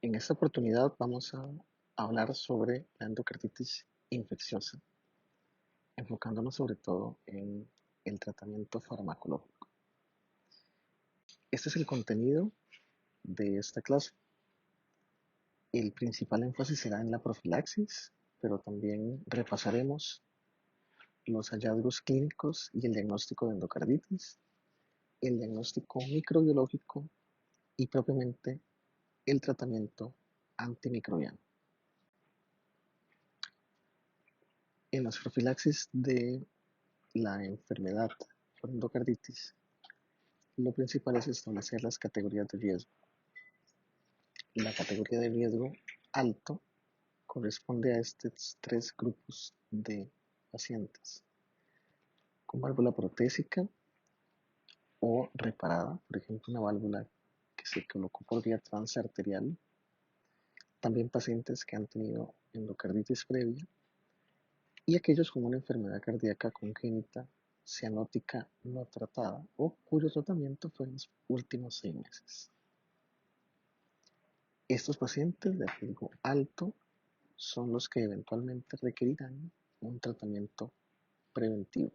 En esta oportunidad vamos a hablar sobre la endocarditis infecciosa, enfocándonos sobre todo en el tratamiento farmacológico. Este es el contenido de esta clase. El principal énfasis será en la profilaxis, pero también repasaremos los hallazgos clínicos y el diagnóstico de endocarditis, el diagnóstico microbiológico y propiamente el tratamiento antimicrobiano. En las profilaxis de la enfermedad por endocarditis, lo principal es establecer las categorías de riesgo. La categoría de riesgo alto corresponde a estos tres grupos de pacientes con válvula protésica o reparada, por ejemplo, una válvula que se colocó por vía transarterial. También pacientes que han tenido endocarditis previa y aquellos con una enfermedad cardíaca congénita cianótica no tratada o cuyo tratamiento fue en los últimos 6 meses. Estos pacientes de riesgo alto son los que eventualmente requerirán un tratamiento preventivo.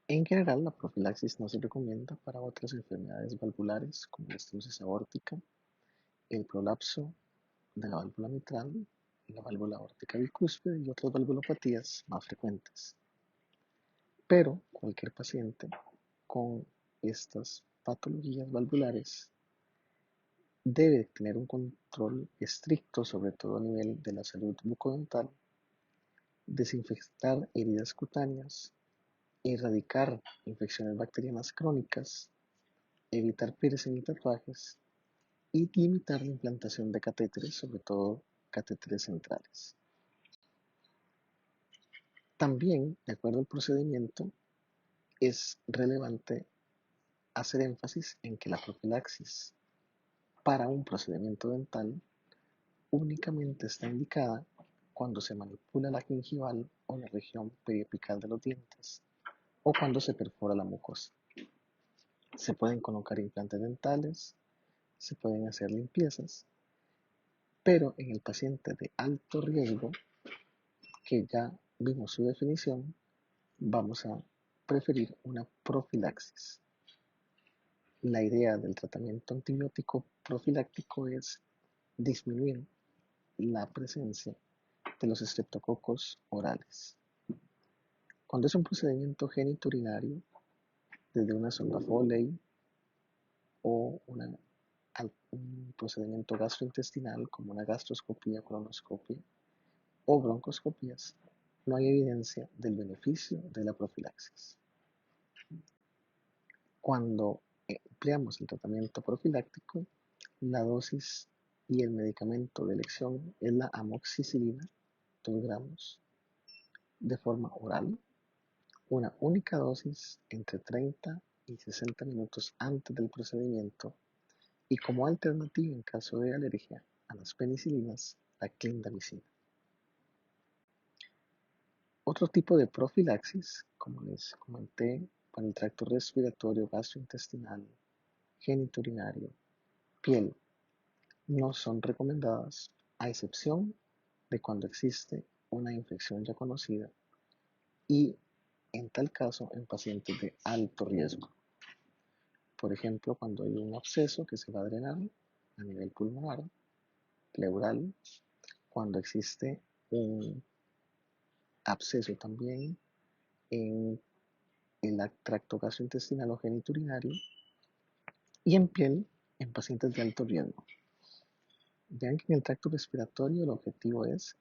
En general, la profilaxis no se recomienda para otras enfermedades valvulares como la estenosis aórtica, el prolapso de la válvula mitral, la válvula aórtica bicúspide y otras valvulopatías más frecuentes. Pero cualquier paciente con estas patologías valvulares debe tener un control estricto, sobre todo a nivel de la salud bucodental, desinfectar heridas cutáneas, erradicar infecciones bacterianas crónicas, evitar piercing y tatuajes y limitar la implantación de catéteres, sobre todo catéteres centrales. También, de acuerdo al procedimiento, es relevante hacer énfasis en que la profilaxis para un procedimiento dental únicamente está indicada cuando se manipula la gingival o la región periapical de los dientes o cuando se perfora la mucosa. Se pueden colocar implantes dentales, se pueden hacer limpiezas, pero en el paciente de alto riesgo, que ya vimos su definición, vamos a preferir una profilaxis. La idea del tratamiento antibiótico profiláctico es disminuir la presencia de los estreptococos orales. Cuando es un procedimiento genitourinario, desde una sonda Foley o un procedimiento gastrointestinal como una gastroscopía, colonoscopia o broncoscopías, no hay evidencia del beneficio de la profilaxis. Cuando empleamos el tratamiento profiláctico, la dosis y el medicamento de elección es la amoxicilina, 2 gramos, de forma oral, una única dosis entre 30 y 60 minutos antes del procedimiento y como alternativa en caso de alergia a las penicilinas, la clindamicina. Otro tipo de profilaxis, como les comenté, para el tracto respiratorio, gastrointestinal, genitourinario, piel, no son recomendadas a excepción de cuando existe una infección ya conocida y en tal caso en pacientes de alto riesgo. Por ejemplo, cuando hay un absceso que se va a drenar a nivel pulmonar, pleural, cuando existe un absceso también en el tracto gastrointestinal o genitourinario y en piel en pacientes de alto riesgo. Vean que en el tracto respiratorio el objetivo es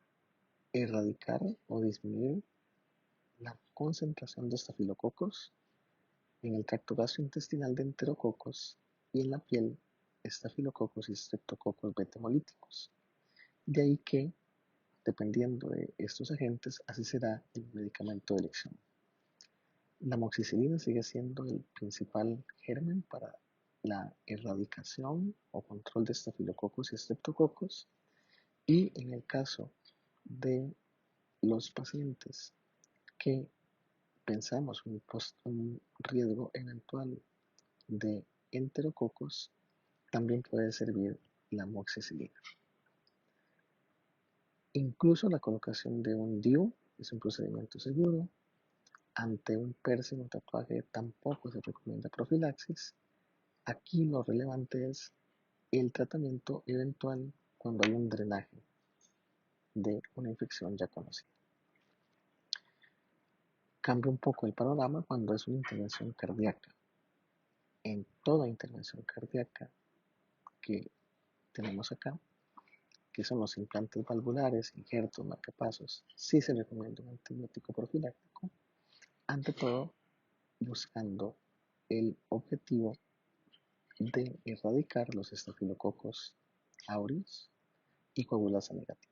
erradicar o disminuir la concentración de estafilococos, en el tracto gastrointestinal de enterococos y en la piel estafilococos y streptococos beta-hemolíticos. De ahí que, dependiendo de estos agentes, así será el medicamento de elección. La amoxicilina sigue siendo el principal germen para la erradicación o control de estafilococos y streptococos y en el caso de los pacientes que pensamos un riesgo eventual de enterococos, también puede servir la amoxicilina. Incluso la colocación de un DIU es un procedimiento seguro. Ante un piercing o tatuaje tampoco se recomienda profilaxis. Aquí lo relevante es el tratamiento eventual cuando hay un drenaje de una infección ya conocida. Cambia un poco el panorama cuando es una intervención cardíaca. En toda intervención cardíaca que tenemos acá, que son los implantes valvulares, injertos, marcapasos, sí se recomienda un antibiótico profiláctico, ante todo buscando el objetivo de erradicar los estafilococos aureus y coagulasa negativa.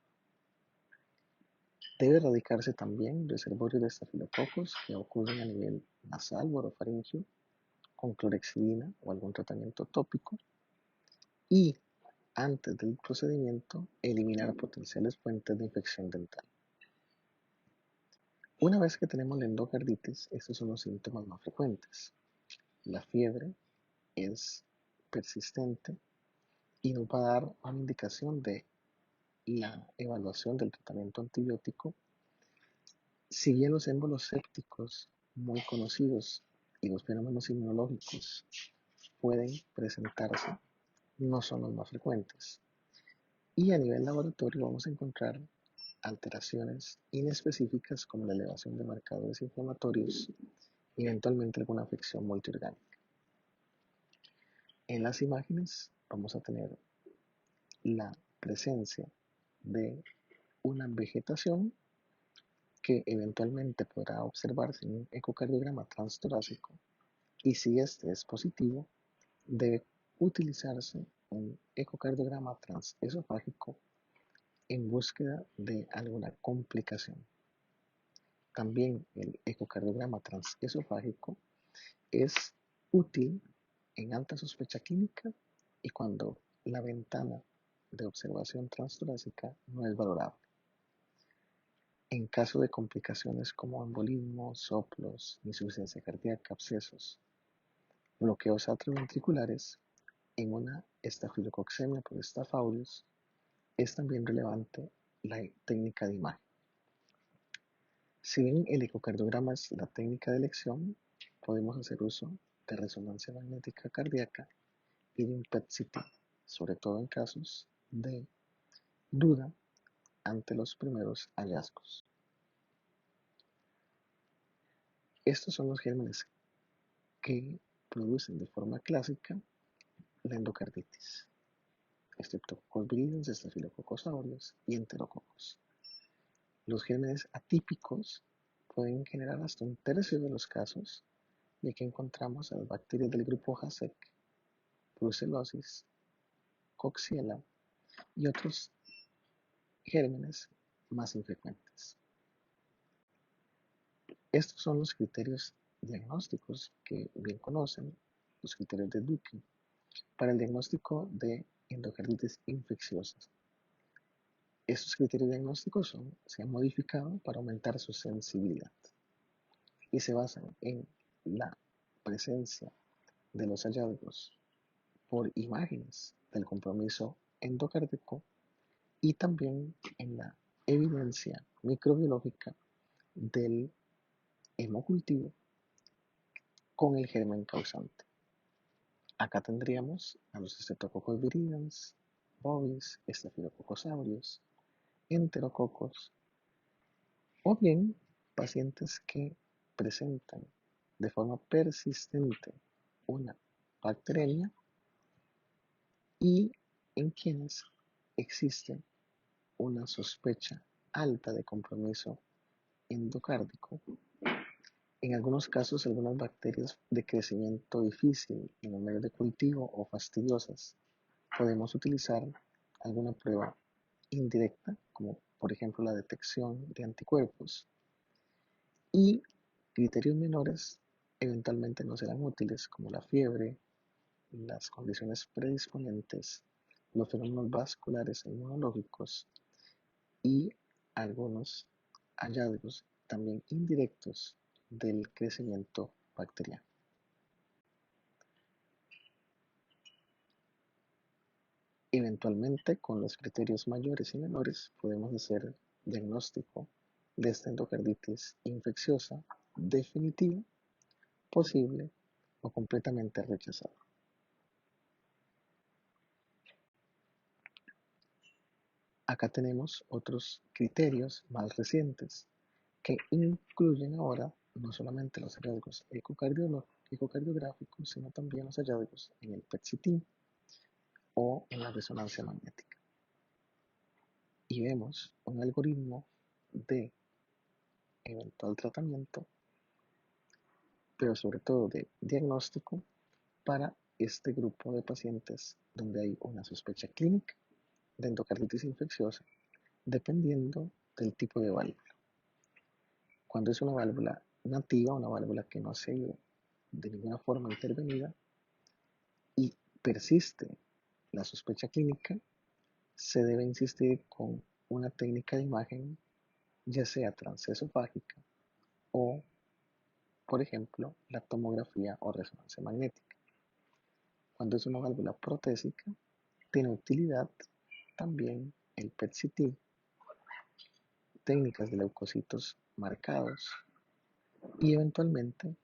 Debe erradicarse también reservorios de estafilococos que ocurren a nivel nasal o orofaringio con clorexidina o algún tratamiento tópico, y antes del procedimiento eliminar potenciales fuentes de infección dental. Una vez que tenemos la endocarditis, estos son los síntomas más frecuentes. La fiebre es persistente y nos va a dar una indicación de la evaluación del tratamiento antibiótico. Si bien los émbolos sépticos muy conocidos y los fenómenos inmunológicos pueden presentarse, no son los más frecuentes. Y a nivel laboratorio vamos a encontrar alteraciones inespecíficas como la elevación de marcadores inflamatorios y eventualmente alguna afección multiorgánica. En las imágenes vamos a tener la presencia de una vegetación que eventualmente podrá observarse en un ecocardiograma transtorácico, y si este es positivo, debe utilizarse un ecocardiograma transesofágico en búsqueda de alguna complicación. También el ecocardiograma transesofágico es útil en alta sospecha clínica y cuando la ventana de observación transtorácica no es valorable. En caso de complicaciones como embolismos, soplos, insuficiencia cardíaca, abscesos, bloqueos atrioventriculares, en una estafilococcemia por Staph aureus es también relevante la técnica de imagen. Si bien el ecocardiograma es la técnica de elección, podemos hacer uso de resonancia magnética cardíaca y de un PET-CT, sobre todo en casos de duda ante los primeros hallazgos. Estos son los gérmenes que producen de forma clásica la endocarditis: Streptococcus viridans, Staphylococcus aureus y Enterococos. Los gérmenes atípicos pueden generar hasta un tercio de los casos, y aquí encontramos a las bacterias del grupo HASEC, Brucellosis, Coxiella y otros gérmenes más infrecuentes. Estos son los criterios diagnósticos que bien conocen, los criterios de Duke, para el diagnóstico de endocarditis infecciosa. Estos criterios diagnósticos se han modificado para aumentar su sensibilidad y se basan en la presencia de los hallazgos por imágenes del compromiso endocárdico y también en la evidencia microbiológica del hemocultivo con el germen causante. Acá tendríamos a los Streptococcus viridans, bovis, Staphylococcus aureus, Enterococos, o bien pacientes que presentan de forma persistente una bacteremia y en quienes existe una sospecha alta de compromiso endocárdico. En algunos casos, algunas bacterias de crecimiento difícil en los medios de cultivo o fastidiosas, podemos utilizar alguna prueba indirecta, como por ejemplo la detección de anticuerpos, y criterios menores eventualmente no serán útiles, como la fiebre, las condiciones predisponentes, los fenómenos vasculares e inmunológicos y algunos hallazgos también indirectos del crecimiento bacteriano. Eventualmente, con los criterios mayores y menores, podemos hacer diagnóstico de esta endocarditis infecciosa definitiva, posible o completamente rechazado. Acá tenemos otros criterios más recientes que incluyen ahora no solamente los hallazgos ecocardiográficos, sino también los hallazgos en el PET-CT o en la resonancia magnética. Y vemos un algoritmo de eventual tratamiento, pero sobre todo de diagnóstico para este grupo de pacientes donde hay una sospecha clínica de endocarditis infecciosa, dependiendo del tipo de válvula. Cuando es una válvula nativa, una válvula que no ha sido de ninguna forma intervenida y persiste la sospecha clínica, se debe insistir con una técnica de imagen, ya sea transesofágica o, por ejemplo, la tomografía o resonancia magnética. Cuando es una válvula protésica, tiene utilidad también el PET-CT, técnicas de leucocitos marcados y eventualmente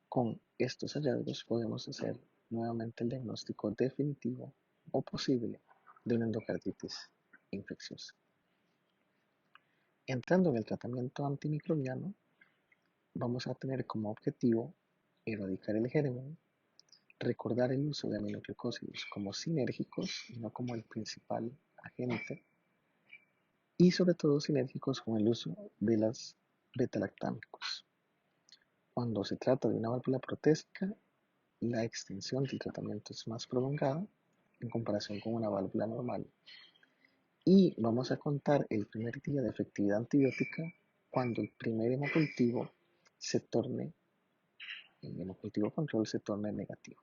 con estos hallazgos podemos hacer nuevamente el diagnóstico definitivo o posible de una endocarditis infecciosa. Entrando en el tratamiento antimicrobiano, vamos a tener como objetivo erradicar el germen, recordar el uso de aminoglucósidos como sinérgicos y no como el principal agente, y sobre todo sinérgicos con el uso de las beta-lactámicos. Cuando se trata de una válvula protésica, la extensión del tratamiento es más prolongada en comparación con una válvula normal. Y vamos a contar el primer día de efectividad antibiótica cuando el primer hemocultivo se torne, el hemocultivo control se torne negativo.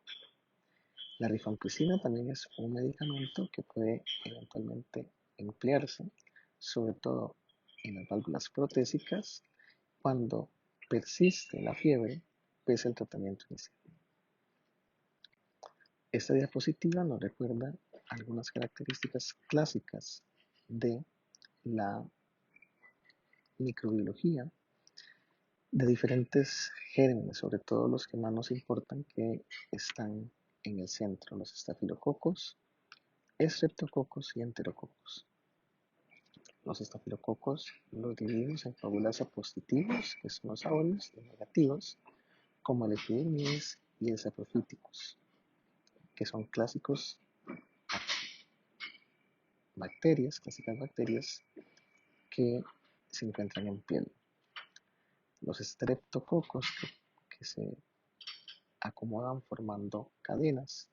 La rifampicina también es un medicamento que puede eventualmente emplearse, sobre todo en las válvulas protésicas, cuando persiste la fiebre pese al tratamiento inicial. Esta diapositiva nos recuerda algunas características clásicas de la microbiología de diferentes gérmenes, sobre todo los que más nos importan que están en el centro, los estafilococos, estreptococos y enterococos. Los estafilococos los dividimos en fabulasa positivos, que son los aureus, y negativos, como el Epidermidis y el Saprophyticus, que son clásicas bacterias que se encuentran en piel. Los estreptococos que se acomodan formando cadenas,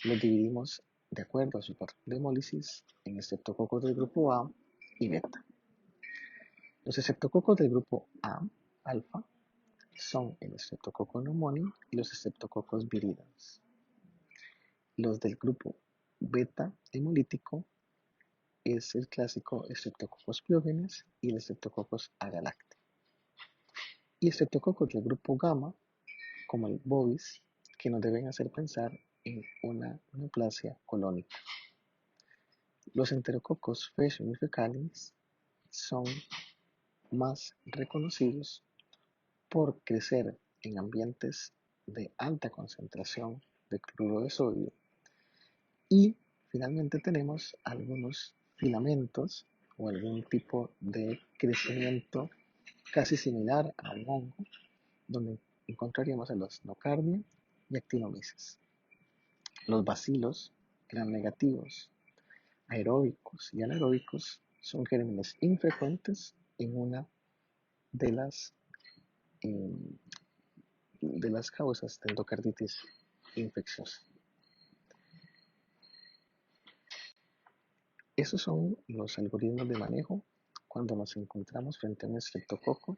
los dividimos de acuerdo a su patrón de hemólisis en estreptococos del grupo A y beta. Los estreptococos del grupo A, alfa, son el Streptococcus pneumoniae y los Streptococcus viridans. Los del grupo beta hemolítico es el clásico Streptococcus pyogenes y el Streptococcus agalactiae. Y estreptococos del grupo gamma, como el bovis, que nos deben hacer pensar en una neoplasia colónica. Los enterococos faecium y fecalis son más reconocidos por crecer en ambientes de alta concentración de cloruro de sodio. Y finalmente tenemos algunos filamentos o algún tipo de crecimiento casi similar a un hongo, donde encontraríamos a los nocardia y actinomyces. Los bacilos gram negativos, aeróbicos y anaeróbicos son gérmenes infrecuentes en una de las, eh, de las causas de endocarditis infecciosa. Esos son los algoritmos de manejo cuando nos encontramos frente a un estreptococo,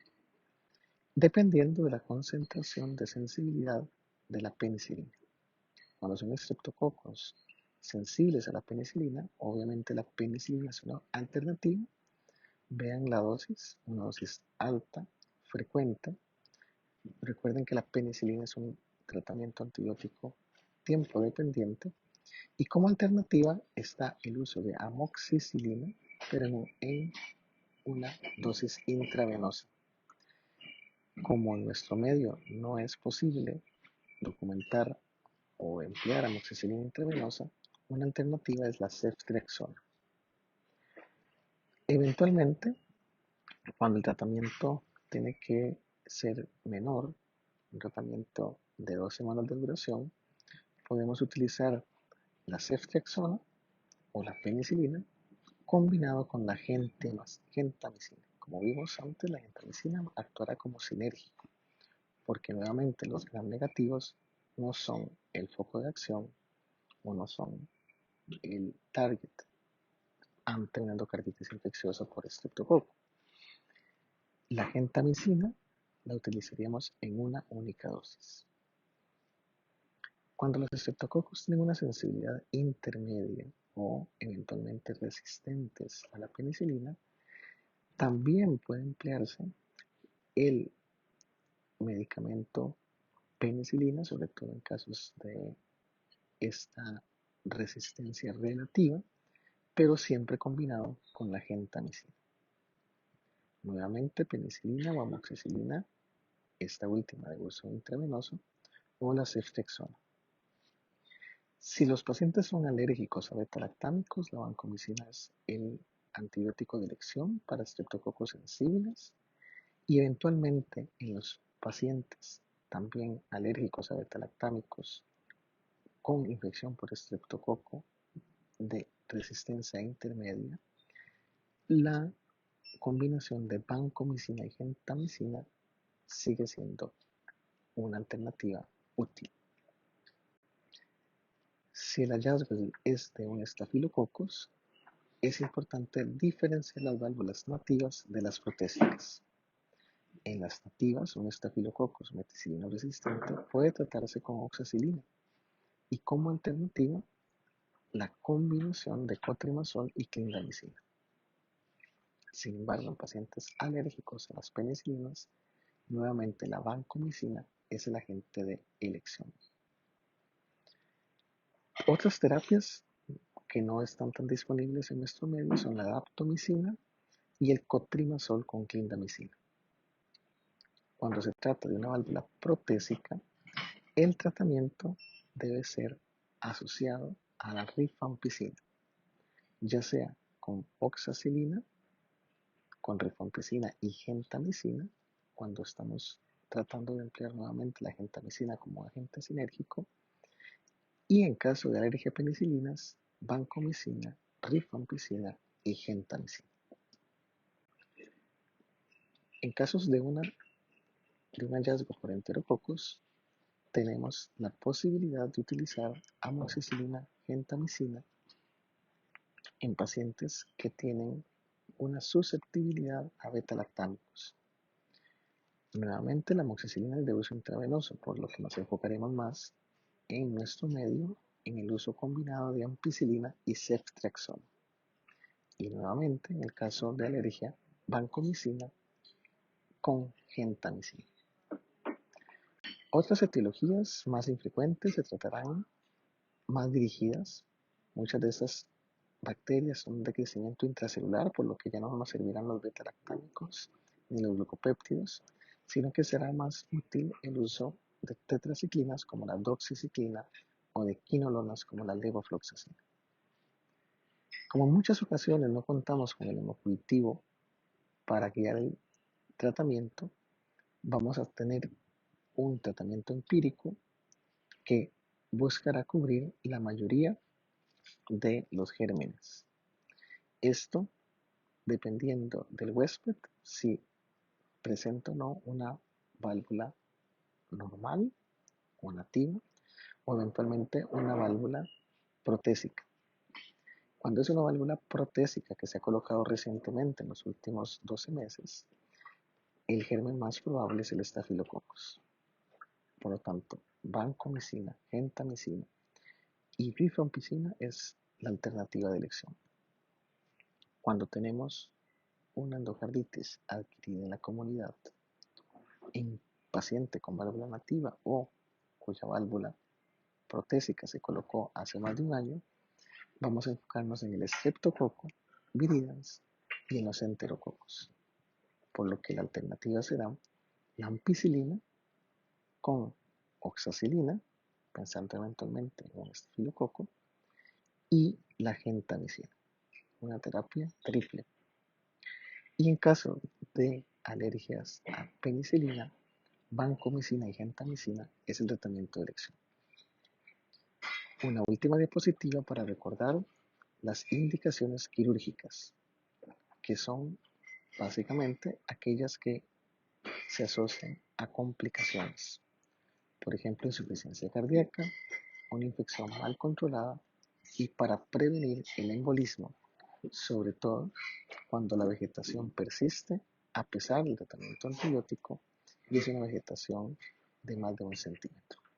dependiendo de la concentración de sensibilidad de la penicilina. Cuando son estreptococos sensibles a la penicilina, obviamente la penicilina es una alternativa. Vean la dosis, una dosis alta, frecuente. Recuerden que la penicilina es un tratamiento antibiótico tiempo dependiente Y como alternativa está el uso de amoxicilina, pero en una dosis intravenosa. Como en nuestro medio no es posible documentar o emplear amoxicilina intravenosa, una alternativa es la ceftriaxona. Eventualmente, cuando el tratamiento tiene que ser menor, un tratamiento de 2 semanas de duración, podemos utilizar la ceftriaxona o la penicilina combinado con la gentamicina. Como vimos antes, la gentamicina actuará como sinérgico, porque nuevamente los gram negativos no son el foco de acción o no son el target ante una endocarditis infecciosa por estreptococo. La gentamicina la utilizaríamos en una única dosis. Cuando los estreptococos tienen una sensibilidad intermedia o eventualmente resistentes a la penicilina, también puede emplearse el medicamento penicilina, sobre todo en casos de esta resistencia relativa, pero siempre combinado con la gentamicina. Nuevamente, penicilina o amoxicilina, esta última de uso intravenoso, o la ceftriaxona. Si los pacientes son alérgicos a beta-lactámicos, la vancomicina es el antibiótico de elección para estreptococos sensibles y eventualmente en los pacientes también alérgicos a beta-lactámicos con infección por estreptococo de resistencia intermedia, la combinación de vancomicina y gentamicina sigue siendo una alternativa útil. Si el hallazgo es de un estafilococcus, es importante diferenciar las válvulas nativas de las protésicas. En las nativas, un estafilococcus meticilino resistente puede tratarse con oxacilina y como alternativa la combinación de cotrimazol y clindamicina. Sin embargo, en pacientes alérgicos a las penicilinas, nuevamente la vancomicina es el agente de elección. Otras terapias que no están tan disponibles en nuestro medio son la daptomicina y el cotrimazol con clindamicina. Cuando se trata de una válvula protésica, el tratamiento debe ser asociado a la rifampicina, ya sea con oxacilina, con rifampicina y gentamicina, cuando estamos tratando de emplear nuevamente la gentamicina como agente sinérgico, y en caso de alergia a penicilinas, vancomicina, rifampicina y gentamicina. En casos de un hallazgo por enterococos, tenemos la posibilidad de utilizar amoxicilina, gentamicina en pacientes que tienen una susceptibilidad a beta-lactámicos. Nuevamente, la amoxicilina es de uso intravenoso, por lo que nos enfocaremos más en nuestro medio en el uso combinado de ampicilina y ceftriaxona. Y nuevamente, en el caso de alergia, vancomicina con gentamicina. Otras etiologías más infrecuentes se tratarán más dirigidas. Muchas de estas bacterias son de crecimiento intracelular, por lo que ya no nos servirán los beta-lactámicos ni los glucopéptidos, sino que será más útil el uso de tetraciclinas como la doxiciclina o de quinolonas como la levofloxacina. Como en muchas ocasiones no contamos con el hemocultivo para guiar el tratamiento, vamos a tener un tratamiento empírico que buscará cubrir la mayoría de los gérmenes. Esto dependiendo del huésped, si presenta o no una válvula normal o nativa o eventualmente una válvula protésica. Cuando es una válvula protésica que se ha colocado recientemente en los últimos 12 meses, el germen más probable es el estafilococcus. Por lo tanto, vancomicina, gentamicina y rifampicina es la alternativa de elección. Cuando tenemos una endocarditis adquirida en la comunidad en paciente con válvula nativa o cuya válvula protésica se colocó hace más de un año, vamos a enfocarnos en el streptococo, viridans y en los enterococos, por lo que la alternativa será la ampicilina con oxacilina, pensando eventualmente en un estafilococo, y la gentamicina, una terapia triple. Y en caso de alergias a penicilina, vancomicina y gentamicina es el tratamiento de elección. Una última diapositiva para recordar las indicaciones quirúrgicas, que son básicamente aquellas que se asocian a complicaciones. Por ejemplo, insuficiencia cardíaca, una infección mal controlada y para prevenir el embolismo, sobre todo cuando la vegetación persiste a pesar del tratamiento antibiótico y es una vegetación de más de 1 centímetro.